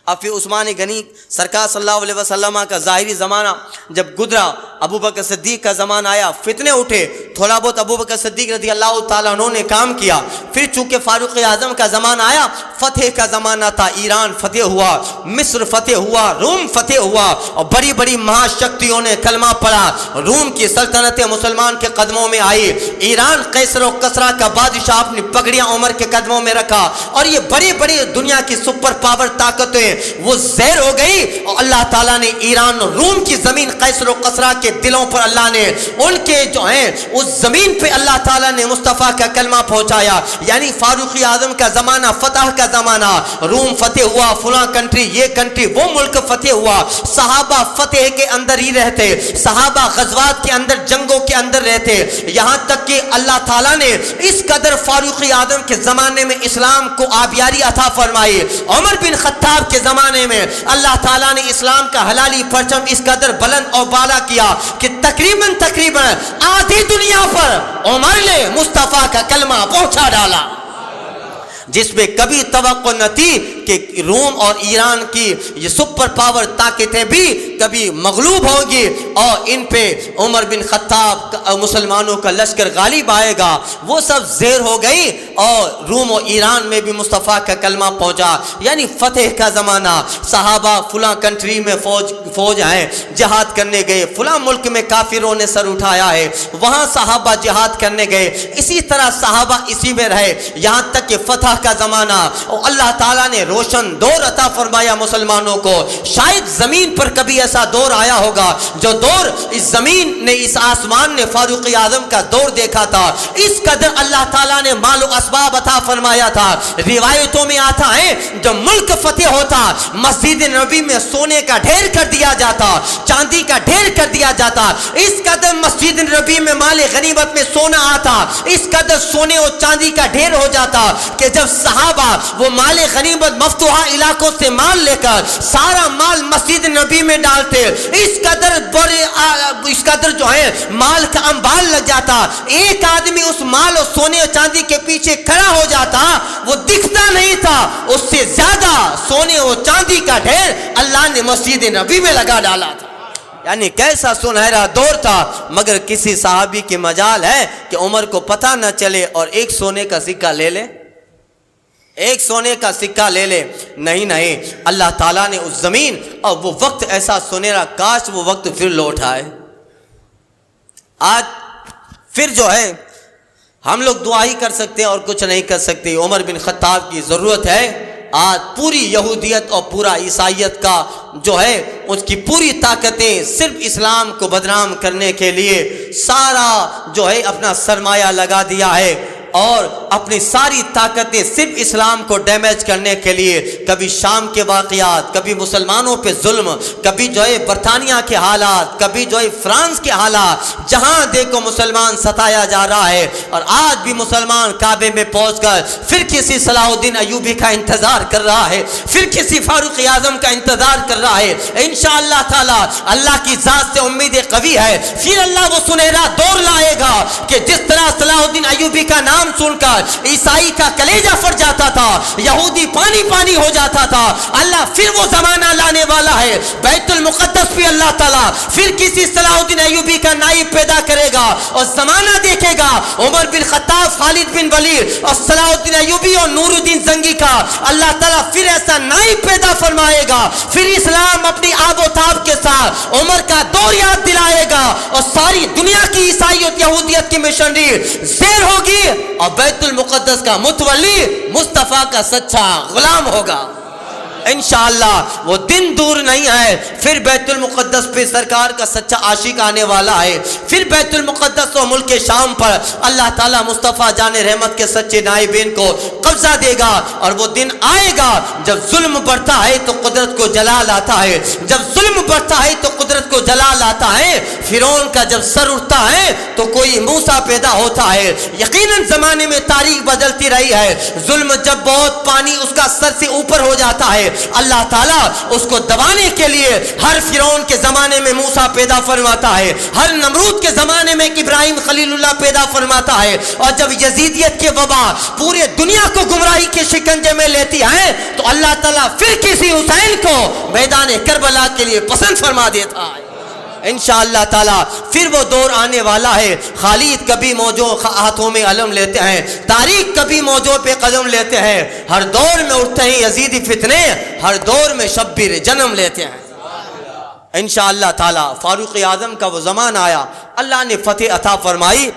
اب پھر عثمان غنی سرکار صلی اللہ علیہ وسلم کا ظاہری زمانہ جب گزرا, ابو بکر صدیق کا زمانہ آیا, فتنے اٹھے, تھوڑا بہت ابو بکر صدیق رضی اللہ تعالیٰ عنہ نے کام کیا. پھر چونکہ فاروق اعظم کا زمانہ آیا, فتح کا زمانہ تھا, ایران فتح ہوا, مصر فتح ہوا, روم فتح ہوا, اور بڑی بڑی مہاشکتیوں نے کلمہ پڑھا. روم کی سلطنت مسلمان کے قدموں میں آئی, ایران قیصر و کسریٰ کا بادشاہ اپنی پگڑیاں عمر کے قدموں میں رکھا, اور یہ بڑی بڑی دنیا کی سپر پاور طاقتیں وہ زہر ہو گئی. اور اللہ تعالیٰ نے ایران اور روم کی زمین قیصر و کسریٰ کے دلوں پر اللہ نے ان کے جو ہیں اس زمین پہ اللہ تعالیٰ نے مصطفیٰ کا کلمہ پہنچایا. یعنی فاروق اعظم کا زمانہ, فتح کا زمانہ, روم فتح ہوا, فلاں کنٹری, یہ کنٹری, وہ ملک فتح ہوا. صحابہ فتح کے اندر ہی رہتے, صحابہ غزوات کے اندر, جنگوں کے اندر رہتے, یہاں تک کہ اللہ تعالیٰ نے اس قدر فاروق اعظم کے زمانے میں اسلام کو آبیاری عطا فرمائی. عمر بن خطاب کے زمانے میں اللہ تعالیٰ نے اسلام کا حلالی پرچم اس قدر بلند اور بالا کیا کہ تقریباً آدھی دنیا پر عمر نے مصطفیٰ کا کلمہ پہنچا ڈالا, جس میں کبھی توقع نہ تھی کہ روم اور ایران کی یہ سپر پاور طاقتیں بھی کبھی مغلوب ہوں گی اور ان پہ عمر بن خطاب مسلمانوں کا لشکر غالب آئے گا. وہ سب زیر ہو گئی اور روم اور ایران میں بھی مصطفیٰ کا کلمہ پہنچا. یعنی فتح کا زمانہ, صحابہ فلاں کنٹری میں فوج ہیں, جہاد کرنے گئے, فلاں ملک میں کافروں نے سر اٹھایا ہے, وہاں صحابہ جہاد کرنے گئے. اسی طرح صحابہ اسی میں رہے یہاں تک کہ فتح کا زمانہ, اور اللہ تعالیٰ نے روشن دور عطا فرمایا مسلمانوں کو. شاید زمین پر کبھی ایسا دور آیا ہوگا جو دور اس زمین نے, اس آسمان نے فاروق اعظم کا دور دیکھا تھا. اس قدر اللہ تعالیٰ نے مال و اسباب عطا فرمایا تھا. روایتوں میں آتا ہے جب ملک فتح ہوتا مسجد نبی میں سونے کا ڈھیر کر دیا جاتا, چاندی کا ڈھیر کر دیا جاتا. اس قدر مسجد نبی میں مال غنیمت میں سونا آتا, اس قدر سونے اور چاندی کا ڈھیر ہو جاتا کہ جب صحابہ وہ مال غنیمت مفتوحہ علاقوں سے مال لے کر سارا مال مسجد نبی میں ڈالتے, اس قدر جو ہے مال کا انبار لگ جاتا. ایک آدمی اس مال اور سونے اور چاندی کے پیچھے کھڑا ہو جاتا, وہ دکھتا نہیں تھا, اس سے زیادہ سونے اور چاندی کا ڈھیر اللہ نے مسجد نبی میں لگا ڈالا تھا. یعنی کیسا سنہرا دور تھا. مگر کسی صحابی کی مجال ہے کہ عمر کو پتہ نہ چلے اور ایک سونے کا سکہ لے لے, ایک سونے کا سکہ لے لے. نہیں, اللہ تعالیٰ نے اس زمین اور وہ وقت ایسا سنہرا, کاش وہ وقت پھر لوٹ آئے. آج پھر جو ہے ہم لوگ دعا ہی کر سکتے ہیں اور کچھ نہیں کر سکتے. عمر بن خطاب کی ضرورت ہے. آج پوری یہودیت اور پورا عیسائیت کا جو ہے اس کی پوری طاقتیں صرف اسلام کو بدنام کرنے کے لیے سارا جو ہے اپنا سرمایہ لگا دیا ہے, اور اپنی ساری طاقتیں صرف اسلام کو ڈیمیج کرنے کے لیے. کبھی شام کے واقعات, کبھی مسلمانوں پہ ظلم, کبھی جو ہے برطانیہ کے حالات, کبھی جو ہے فرانس کے حالات, جہاں دیکھو مسلمان ستایا جا رہا ہے. اور آج بھی مسلمان کعبے میں پہنچ کر پھر کسی صلاح الدین ایوبی کا انتظار کر رہا ہے, پھر کسی فاروق اعظم کا انتظار کر رہا ہے. انشاءاللہ تعالی اللہ کی ذات سے امید قوی ہے پھر اللہ وہ سنہرا دور لائے گا کہ جس طرح صلاح الدین ایوبی کا نام سن کر عیسائی کا کلیجہ پھٹ جاتا جاتا تھا, یہودی پانی پانی ہو جاتا تھا. اللہ پھر وہ زمانہ لانے والا ہے, بیت المقدس بھی اللہ تعالیٰ پھر کسی صلاح الدین ایوبی کا نائب پیدا کرے گا اور زمانہ دیکھے گا عمر بن خطاب, خالد بن ولید اور صلاح الدین ایوبی اور نور الدین زنگی کا. اللہ تعالیٰ پھر ایسا نائب پیدا فرمائے گا, پھر اسلام اپنی آب و تاب کے ساتھ عمر کا دور یاد دلائے گا اور ساری دنیا کی عیسائیت یہودیت کی مشنری زیر ہوگی اور بیت المقدس کا متولی مصطفیٰ کا سچا غلام ہوگا. انشاءاللہ وہ دن دور نہیں ہے, پھر بیت المقدس پہ سرکار کا سچا عاشق آنے والا ہے. پھر بیت المقدس و ملک شام پر اللہ تعالیٰ مصطفیٰ جان رحمت کے سچے نائبین کو قبضہ دے گا. اور وہ دن آئے گا جب ظلم بڑھتا ہے تو قدرت کو جلال آتا ہے, جب ظلم بڑھتا ہے تو قدرت کو جلال آتا ہے. فرعون کا جب سر اٹھتا ہے تو کوئی موسیٰ پیدا ہوتا ہے. یقیناً زمانے میں تاریخ بدلتی رہی ہے. ظلم جب بہت پانی اس کا سر سے اوپر ہو جاتا ہے, اللہ تعالیٰ اس کو دبانے کے لیے ہر فرعون کے زمانے میں موسیٰ پیدا فرماتا ہے, ہر نمرود کے زمانے میں ابراہیم خلیل اللہ پیدا فرماتا ہے. اور جب یزیدیت کے وبا پورے دنیا کو گمراہی کے شکنجے میں لیتی ہے تو اللہ تعالیٰ پھر کسی حسین کو میدان کربلا کے لیے پسند فرما دیتا ہے. انشاءاللہ تعالیٰ پھر وہ دور آنے والا ہے. خالد کبھی موجوں ہاتھوں میں علم لیتے ہیں, تاریخ کبھی موجوں پہ قدم لیتے ہیں. ہر دور میں اٹھتے ہیں یزیدی فتنے, ہر دور میں شبیر جنم لیتے ہیں. انشاءاللہ تعالیٰ فاروق اعظم کا وہ زمان آیا, اللہ نے فتح عطا فرمائی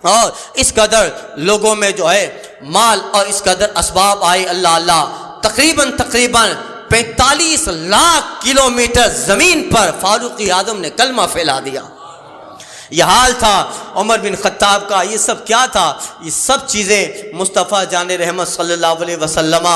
اور اس قدر لوگوں میں جو ہے مال اور اس قدر اسباب آئے. اللہ تقریباً 45 لاکھ کلومیٹر زمین پر فاروق اعظم نے کلمہ پھیلا دیا. یہ حال تھا عمر بن خطاب کا. یہ سب کیا تھا؟ یہ سب چیزیں مصطفیٰ جان رحمت صلی اللہ علیہ وسلم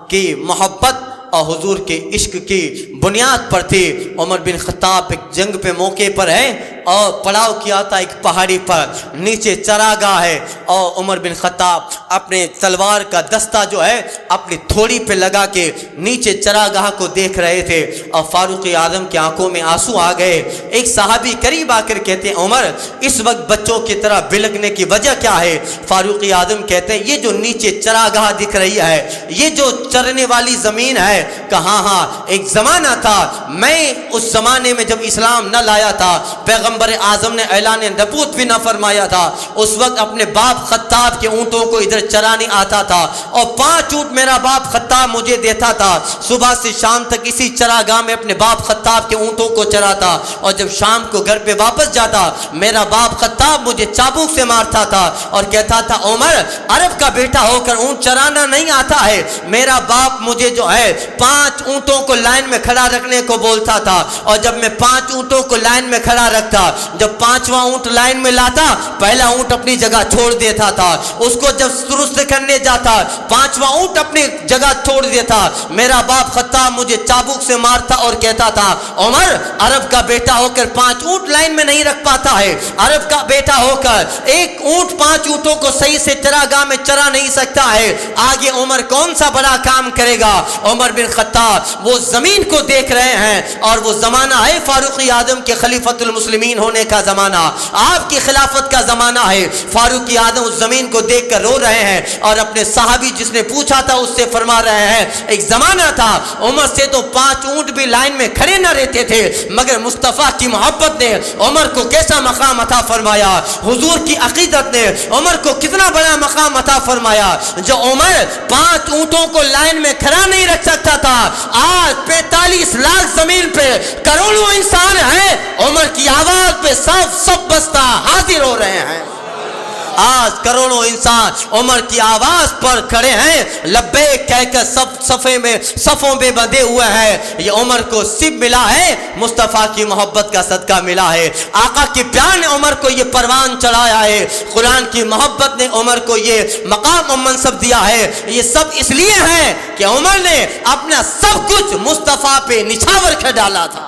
کی محبت اور حضور کے عشق کی بنیاد پر تھی. عمر بن خطاب ایک جنگ پہ موقع پر ہے اور پڑاؤ کیا تھا ایک پہاڑی پر, نیچے چراگاہ ہے اور عمر بن خطاب اپنے تلوار کا دستہ جو ہے اپنی تھوڑی پہ لگا کے نیچے چراگاہ کو دیکھ رہے تھے اور فاروق اعظم کی آنکھوں میں آنسو آ گئے. ایک صحابی قریب آ کر کہتے ہیں عمر اس وقت بچوں کی طرح بلکنے کی وجہ کیا ہے؟ فاروق اعظم کہتے ہیں یہ جو نیچے چراگاہ دکھ رہی ہے, یہ جو چرنے والی زمین ہے, کہاں ہاں ایک زمانہ تھا, میں اس زمانے میں جب اسلام نہ لایا تھا, پیغمبر اعظم نے اعلان نبوت بھی نہ فرمایا تھا, اس وقت اپنے باپ خطاب کے اونٹوں کو ادھر چرانے آتا تھا اور 5 اونٹ میرا باپ خطاب مجھے دیتا تھا. صبح سے شام تک اسی چراگاہ میں اپنے باپ خطاب کے اونٹوں کو چراتا اور جب شام کو گھر پہ واپس جاتا میرا باپ خطاب مجھے چابوک سے مارتا تھا اور کہتا تھا عمر عرب کا بیٹا ہو کر اونٹ چرانا نہیں آتا ہے. میرا باپ مجھے جو ہے 5 اونٹوں کو لائن میں کھڑا رکھنے کو بولتا تھا اور جب میں 5 اونٹوں کو لائن میں کھڑا رکھتا, جب 5واں اونٹ لائن میں لاتا پہلا اونٹ اپنی جگہ چھوڑ دیتا تھا, اس کو جب درست کرنے جاتا 5واں اونٹ اپنی جگہ چھوڑ دیتا. میرا باپ خطاب مجھے چابوک سے مارتا اور کہتا تھا عمر عرب کا بیٹا ہو کر 5 اونٹ لائن میں نہیں رکھ پاتا ہے, عرب کا بیٹا ہو کر ایک اونٹ 5 اونٹوں کو صحیح سے چراگاہ میں چرا نہیں سکتا ہے, آگے عمر کون سا بڑا کام کرے گا؟ عمر بن خطاب وہ زمین کو دیکھ رہے ہیں اور وہ زمانہ ہے فاروق اعظم کے خلیفۃ المسلمین ہونے کا زمانہ, آپ کی خلافت کا زمانہ ہے. فاروق اعظم اس زمین کو دیکھ کر رو رہے ہیں اور اپنے صحابی جس نے پوچھا تھا اس سے فرما رہے ہیں ایک زمانہ تھا عمر سے تو 5 اونٹ بھی لائن میں کھڑے نہ رہتے تھے, مگر مصطفیٰ کی محبت نے عمر کو کیسا مقام عطا فرمایا, حضور کی عقیدت نے عمر کو کتنا بڑا مقام عطا فرمایا. جو عمر 5 اونٹوں کو لائن میں کھڑا نہیں رکھ سکتا تھا, آج 45 لاکھ زمین پہ کروڑوں انسان ہیں, عمر کی آواز پہ سب بستہ حاضر ہو رہے ہیں. آج کروڑوں انسان عمر کی آواز پر کھڑے ہیں, لبیک کہہ کر صفوں میں بندھے ہوئے ہیں. یہ عمر کو سب ملا ہے, مصطفیٰ کی محبت کا صدقہ ملا ہے. آقا کے پیار نے عمر کو یہ پروان چڑھایا ہے, قرآن کی محبت نے عمر کو یہ مقام و منصب دیا ہے. یہ سب اس لیے ہے کہ عمر نے اپنا سب کچھ مصطفیٰ پہ نچھاور کر ڈالا تھا.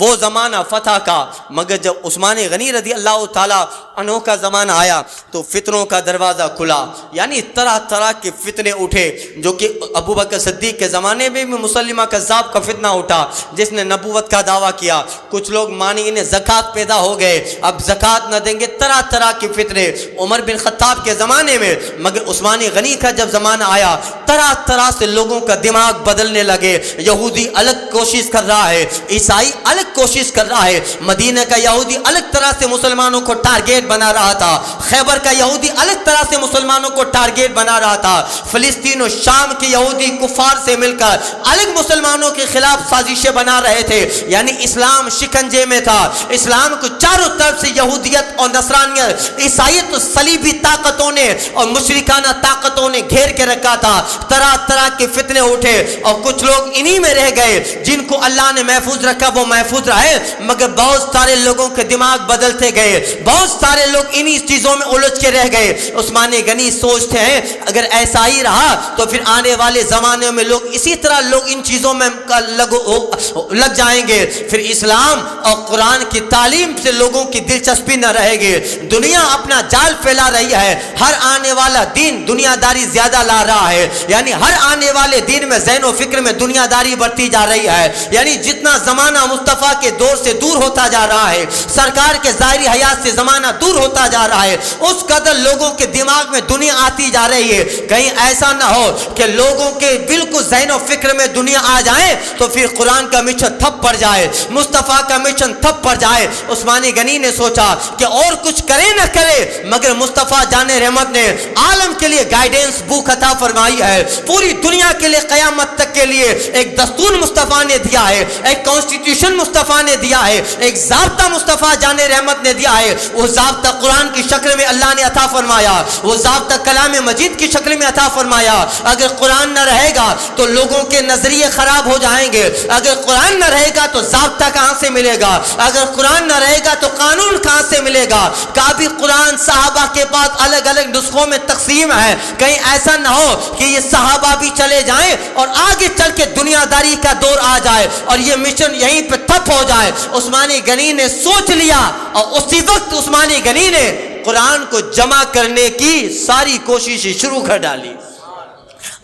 وہ زمانہ فتح کا، مگر جب عثمان غنی رضی اللہ تعالیٰ عنہ کا زمانہ آیا تو فتنوں کا دروازہ کھلا، یعنی طرح طرح کے فتنے اٹھے، جو کہ ابو بکر صدیق کے زمانے میں بھی مسلمہ کذاب کا فتنہ اٹھا جس نے نبوت کا دعویٰ کیا، کچھ لوگ مانگنے زکوٰۃ پیدا ہو گئے، اب زکوٰۃ نہ دیں گے، طرح طرح کے فتنے عمر بن خطاب کے زمانے میں، مگر عثمان غنی کا جب زمانہ آیا طرح طرح سے لوگوں کا دماغ بدلنے لگے، یہودی الگ کوشش کر رہا ہے، عیسائی الگ کوشش کر رہا ہے، مدینہ کا یہودی الگ طرح سے مسلمانوں کو ٹارگیٹ بنا رہا تھا، خیبر کا یہودی الگ طرح سے مسلمانوں کو ٹارگیٹ بنا رہا تھا، فلسطین و شام کے یہودی کفار سے مل کر الگ مسلمانوں کے خلاف سازشیں بنا رہے تھے، یعنی اسلام شکنجے میں تھا، اسلام کو چاروں طرف سے یہودیت اور نصرانیت، عیسائیت و صلیبی طاقتوں نے اور مشرکانہ طاقتوں نے گھیر کے رکھا تھا، طرح طرح کے فتنے اٹھے اور کچھ لوگ انہی میں رہ گئے، جن کو اللہ نے محفوظ رکھا وہ محفوظ رہے، مگر بہت سارے لوگوں کے دماغ بدلتے گئے، بہت سارے لوگ انہی چیزوں میں الجھ کے رہ گئے۔ عثمان غنی سوچتے ہیں اگر ایسا ہی رہا تو پھر آنے والے زمانے میں لوگ اسی طرح لوگ ان چیزوں میں لگ جائیں گے، پھر اسلام اور قرآن کی تعلیم سے لوگوں کی دلچسپی نہ رہے گی، دنیا اپنا جال پھیلا رہی ہے، ہر آنے والا دین دنیا داری زیادہ لا رہا ہے، یعنی ہر آنے والے دین میں ذہن و فکر میں دنیا داری بڑھتی جا رہی ہے، یعنی جتنا زمانہ مصطفیٰ کے دور سے دور ہوتا جا رہا ہے، سرکار کے ظاہری حیات سے زمانہ دور ہوتا جا رہا ہے، اس قدر لوگوں کے دماغ میں دنیا آتی جا رہی ہے، کہیں ایسا نہ ہو کہ لوگوں کے بالکل ذہن و فکر میں دنیا آ جائے تو پھر قرآن کا مشن تھپ پڑ جائے، مصطفیٰ کا مشن تھپ پڑ جائے۔ عثمان غنی نے سوچا کہ اور کچھ کرے نہ کرے مگر مصطفیٰ جان رحمت نے عالم کے لیے گائیڈنس بک عطا فرمائی ہے، پوری دنیا کے لیے قیامت تک کے لیے ایک دستور مصطفیٰ نے دیا ہے، ایک کانسٹیٹیوشن مصطفیٰ نے دیا ہے، ایک ضابطہ مصطفیٰ جان رحمت نے دیا ہے، وہ ضابطہ قرآن کی شکل میں اللہ نے عطا فرمایا، وہ ضابطہ کلام مجید کی شکل میں عطا فرمایا۔ اگر قرآن نہ رہے گا تو لوگوں کے نظریے خراب ہو جائیں گے، اگر قرآن نہ رہے گا تو ضابطہ کہاں سے ملے گا، اگر قرآن نہ رہے گا تو قانون کہاں سے ملے گا۔ کافی قرآن صحابہ کے پاس الگ الگ نسخوں میں تقسیم ہے، کہیں ایسا نہ ہو کہ یہ صحابہ بھی چلے جائیں اور آگے چل کے دنیا داری کا دور آ جائے اور یہ مشن یہیں پہ ٹھپ ہو جائے۔ عثمان غنی نے سوچ لیا اور اسی وقت عثمان غنی نے قرآن کو جمع کرنے کی ساری کوششیں شروع کر ڈالی۔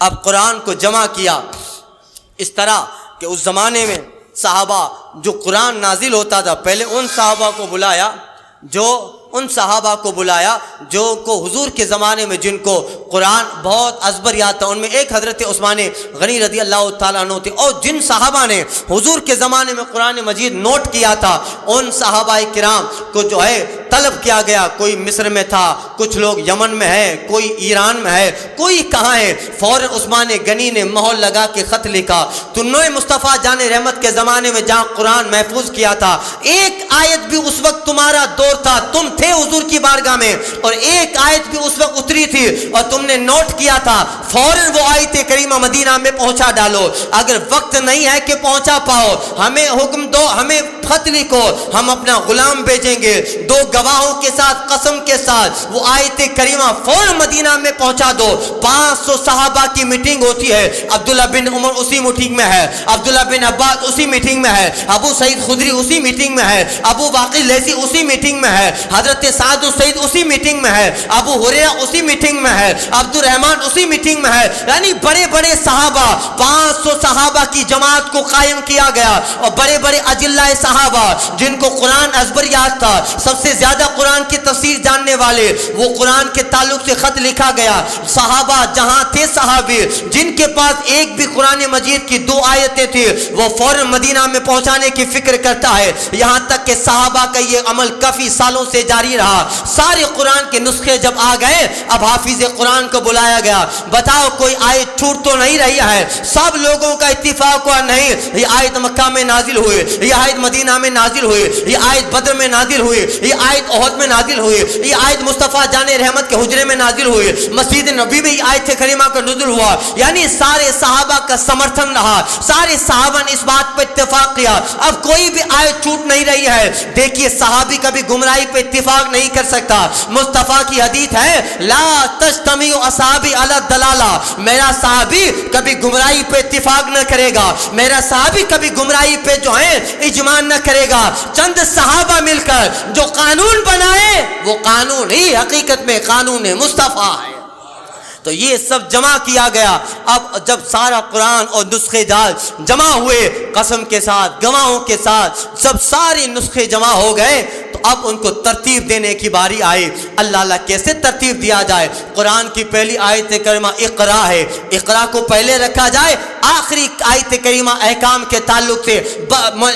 اب قرآن کو جمع کیا اس طرح کہ اس زمانے میں صحابہ جو قرآن نازل ہوتا تھا، پہلے ان صحابہ کو بلایا جو کو حضور کے زمانے میں جن کو قرآن بہت ازبر یاد تھا، ان میں ایک حضرت عثمان غنی رضی اللہ تعالیٰ عنہ تھے، اور جن صحابہ نے حضور کے زمانے میں قرآن مجید نوٹ کیا تھا ان صحابہ کرام کو جو ہے طلب کیا گیا، کوئی مصر میں تھا، کچھ لوگ یمن میں ہے، کوئی ایران میں ہے، کوئی کہاں ہے، فوراً عثمان غنی نے مہر لگا کے خط لکھا، تنوع مصطفیٰ جان رحمت کے زمانے میں جہاں قرآن محفوظ کیا تھا، ایک آیت بھی اس وقت تمہارا دور تھا، تم تھے حضور کی بارگاہ میں، اور ایک آیت بھی اس وقت اتری تھی اور تم نے نوٹ کیا تھا، فوراً وہ آیت کریمہ مدینہ میں پہنچا ڈالو، اگر وقت نہیں ہے کہ پہنچا پاؤ ہمیں حکم دو، ہمیں خط لکھو، ہم اپنا غلام بھیجیں گے، دو گواہوں کے ساتھ قسم کے ساتھ وہ آیت کریمہ فوراً مدینہ میں پہنچا دو۔ 500 صحابہ کی میٹنگ ہوتی ہے، عبداللہ بن عمر اسی میٹنگ میں ہے، عبداللہ بن عباس اسی میٹنگ میں ہے، ابو سعید خدری اسی میٹنگ میں ہے، ابو واقد لیثی اسی میٹنگ میں ہے، حضرت سعد السعید اسی میٹنگ میں ہے، ابو ہریرہ اسی میٹنگ میں ہے، عبد الرحمن اسی میٹنگ میں ہے، یعنی بڑے بڑے صحابہ، 500 صحابہ کی جماعت کو قائم کیا گیا، اور بڑے بڑے اجلہ صحابہ جن کو قرآن ازبر یاد تھا، سب سے زیادہ قرآن کی تفسیر جاننے والے، وہ قرآن کے تعلق سے خط لکھا گیا۔ صحابہ جہاں تھے، صحابی جن کے پاس ایک بھی قرآن مجید کی 2 آیتیں تھی، وہ فوراً مدینہ میں پہنچانے کی فکر کرتا ہے، یہاں تک کہ صحابہ کا یہ عمل کافی سالوں سے جاری رہا۔ سارے قرآن کے نسخے جب آ گئے، اب حافظ قرآن کو بلایا گیا، بتاؤ کوئی آیت چھوٹ تو نہیں رہی ہے؟ سب لوگوں کا اتفاق ہوا نہیں، یہ آیت مکہ میں نازل ہوئی، یہ آیت مدینہ میں نازل ہوئی، یہ آیت بدر میں نازل ہوئی، یہ آیت آیت احد میں نازل ہوئی, یہ آیت مصطفیٰ جان رحمت کے حجرے میں نازل ہوئی, مسجد نبی میں یہ آیت کریمہ کا نزول ہوا. یعنی سارے صحابہ کا سمرتھن رہا, سارے صحابہ نے اس بات پر اتفاق کیا. اب کوئی بھی آیت چھوٹ نہیں رہی ہے. دیکھیے صحابی کبھی گمراہی پہ اتفاق نہیں کر سکتا. مصطفیٰ کی حدیث ہے لا تجتمع اصحابی علی الضلالہ, میرا صحابی کبھی گمراہی پہ اتفاق نہ کرے گا, میرا صحابی کبھی گمراہی پہ جو ہے اجماع نہ کرے گا. چند صحابہ مل کر جو قانون بنائے وہ قانون ہی حقیقت میں قانون مصطفیٰ ہے. تو یہ سب جمع کیا گیا. اب جب سارا قرآن اور نسخے جمع ہوئے, قسم کے ساتھ گواہوں کے ساتھ سب سارے نسخے جمع ہو گئے, تو اب ان کو ترتیب دینے کی باری آئی. اللہ کیسے ترتیب دیا جائے؟ قرآن کی پہلی آیت کریمہ اقرا ہے, اقرا کو پہلے رکھا جائے. آخری آیت کریمہ احکام کے تعلق سے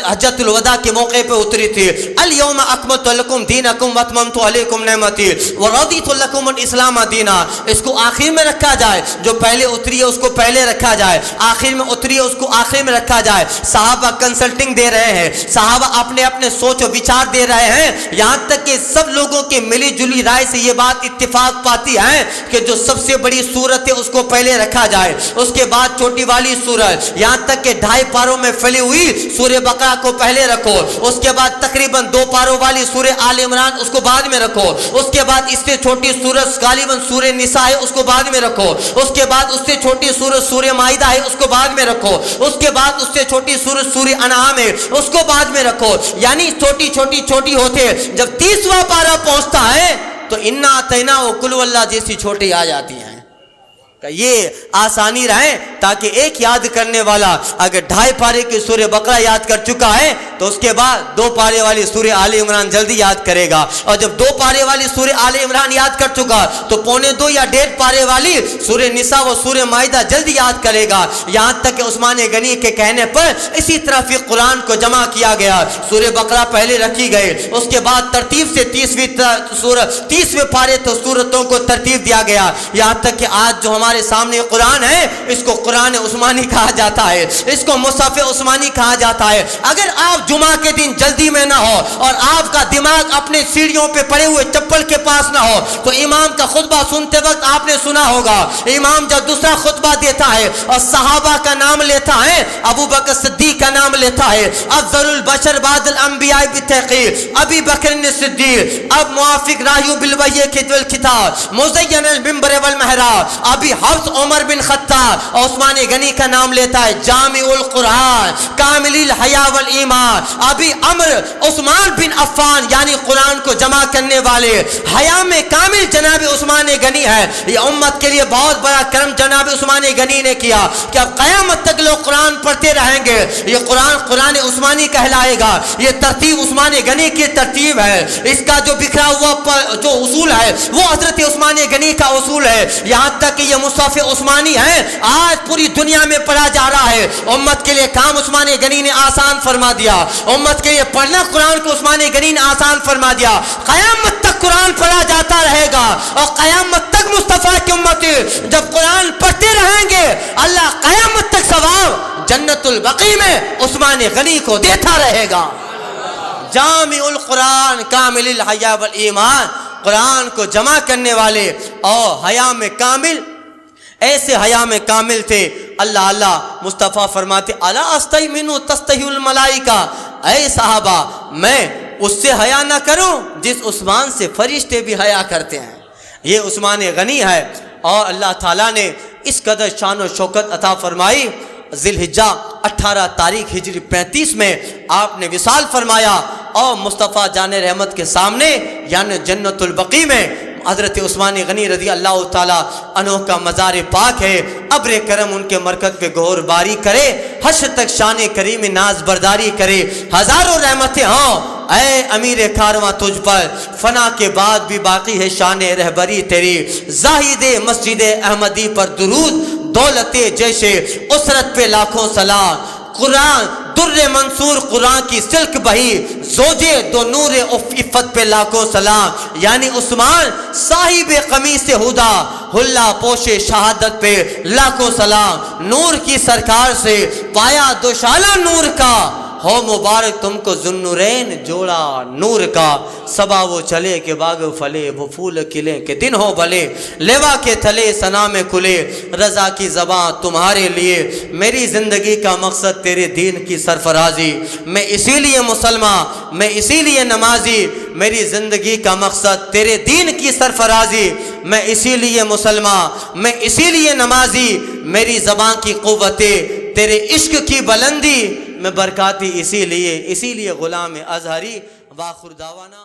حجۃ الوداع کے موقع پہ اتری تھی. الیوم اکملت لکم دینکم واتممت علیکم نعمتی ورضیت لکم الاسلام دینا, اس کو آخر میں رکھا جائے. جو پہلے اتری ہے اس کو پہلے رکھا جائے, آخر میں اتری ہے اس کو آخر میں رکھا جائے. صحابہ کنسلٹنگ دے رہے ہیں, صحابہ اپنے اپنے سوچ و وچار دے رہے ہیں, یہاں تک کہ سب لوگوں کے ملی جلی رائے سے یہ بات اتفاق پاتی ہے کہ جو سب سے بڑی سورت ہے اس کو پہلے رکھا جائے, اس کے بعد چھوٹی والی سورت, یہاں تک کہ 2.5 پاروں میں پھیلی ہوئی سورہ بقرہ کو پہلے رکھو, اس کے بعد تقریباً 2 پاروں والی سورہ آل عمران اس کو بعد میں رکھو, اس کے بعد اس سے چھوٹی سورت غالباً سورہ نساء ہے اس کو بعد میں رکھو, اس کے بعد اس سے چھوٹی سورت سورہ مائدہ ہے اس کو بعد میں رکھو, اس کے بعد اس سے چھوٹی سورت سورہ انعام ہے اس کو بعد میں رکھو. یعنی چھوٹی چھوٹی چھوٹی ہوتے جب 30واں پارہ پہنچتا ہے تو انا اعطیناہ و قل اللہ جیسی چھوٹی آ جاتی ہیں. یہ آسانی رہے تاکہ ایک یاد کرنے والا اگر 2.5 پارے کی سورہ بقرہ یاد کر چکا ہے تو اس کے بعد 2 پارے والی سورہ آل عمران جلدی یاد کرے گا, اور جب 2 پارے والی سورہ آل عمران یاد کر چکا تو 1.25 یا 1.5 پارے والی سورہ نساء و سورہ مائدہ جلدی یاد کرے گا. یہاں تک کہ عثمان غنی کے کہنے پر اسی طرح پھر قرآن کو جمع کیا گیا. سورہ بقرہ پہلے رکھی گئی, اس کے بعد ترتیب سے 30ویں پارے تو سورتوں کو ترتیب دیا گیا. یہاں تک کہ آج جو ہمارے سامنے قرآن ہے اس کو قرآن عثمانی کہا جاتا ہے, اس کو مصحف عثمانی کہا جاتا ہے. اگر آپ جمعہ کے دن جلدی میں نہ ہو اور آپ کا دماغ اپنے سیڑھیوں پہ پڑے ہوئے چپل کے پاس نہ ہو تو امام کا خطبہ سنتے وقت آپ نے سنا ہوگا, امام جب دوسرا خطبہ دیتا ہے اور صحابہ کا نام لیتا ہے, ابو بکر صدیق کا نام لیتا ہے, افضل البشر بعد الانبیاء بالتحقیق ابی بکر صدیق, اب موافق راہیو بالوحی والکتاب مزین المنبر والمحراب ابی حفص عمر بن خطاب, عثمان غنی کا نام لیتا ہے جامع القرآن کامل الحیا والایمان ابی عمر عثمان بن عفان, یعنی قرآن کو جمع کرنے والے حیا میں کامل جناب عثمان غنی ہے. یہ امت کے لیے بہت بڑا کرم جناب عثمان غنی نے کیا کہ اب قیامت تک لوگ قرآن پڑھتے رہیں گے. یہ قرآن عثمانی کہلائے گا. یہ ترتیب عثمان غنی کی ترتیب ہے, اس کا جو بکھرا ہوا جو اصول ہے وہ حضرت عثمان غنی کا اصول ہے. یہاں تک کہ یہ مصحف عثمانی ہے آج پوری دنیا میں پڑھا جا رہا ہے. امت کے لیے کام عثمان غنی نے آسان فرما دیا, امت کے لیے پڑھنا قرآن کو عثمان غنی نے آسان فرما دیا. قیامت تک قرآن پڑھا جاتا رہے گا اور قیامت تک مصطفیٰ کی امت جب قرآن پڑھتے رہیں گے اللہ قیامت تک ثواب جنت البقیع میں عثمان غنی کو دیتا رہے گا. جامع القرآن کامل الحیا والایمان, قرآن کو جمع کرنے والے اور حیا میں کامل, ایسے حیا میں کامل تھے. اللہ مصطفیٰ فرماتے الا استحی منہ تستحی الملائکہ, اے صحابہ میں اس سے حیا نہ کروں جس عثمان سے فرشتے بھی حیا کرتے ہیں. یہ عثمان غنی ہے اور اللہ تعالیٰ نے اس قدر شان و شوکت عطا فرمائی. ذی الحجہ 18 تاریخ ہجری 35 میں آپ نے وصال فرمایا اور مصطفیٰ جان رحمت کے سامنے یعنی جنت البقیع میں حضرت عثمان غنی رضی اللہ تعالیٰ عنہ کا مزار پاک ہے. ابر کرم ان کے مرکز پہ گہر باری کرے, حشر تک شان کریم ناز برداری کرے. ہزاروں رحمتیں ہوں اے امیر کارواں تجھ پر, فنا کے بعد بھی باقی ہے شان رہبری تیری. زاہد مسجد احمدی پر درود, دولت جیسے اسرت پہ لاکھوں سلام. قرآن در منصور قرآن کی سلک بہی, زوجے دو نور عفت پہ لاکھوں سلام. یعنی عثمان صاحب قمیص ہدا, حلہ پوش شہادت پہ لاکھوں سلام. نور کی سرکار سے پایا دوشالہ نور کا, ہو مبارک تم کو ذوالنورین جوڑا نور کا، صبا وہ چلے کہ باغ پھلے وہ پھول کھلے کہ دن ہو بھلے، لیوا کے تھلے ثنا میں کھلے رضا کی زباں تمہارے لیے، میری زندگی کا مقصد تیرے دین کی سرفرازی، میں اسی لیے مسلمان، میں اسی لیے نمازی، میری زندگی کا مقصد تیرے دین کی سرفرازی، میں اسی لیے مسلمان، میں اسی لیے نمازی، میری زبان کی قوتیں تیرے عشق کی بلندی، میں برکاتی اسی لیے غلام ازہری۔ وآخر دعوانا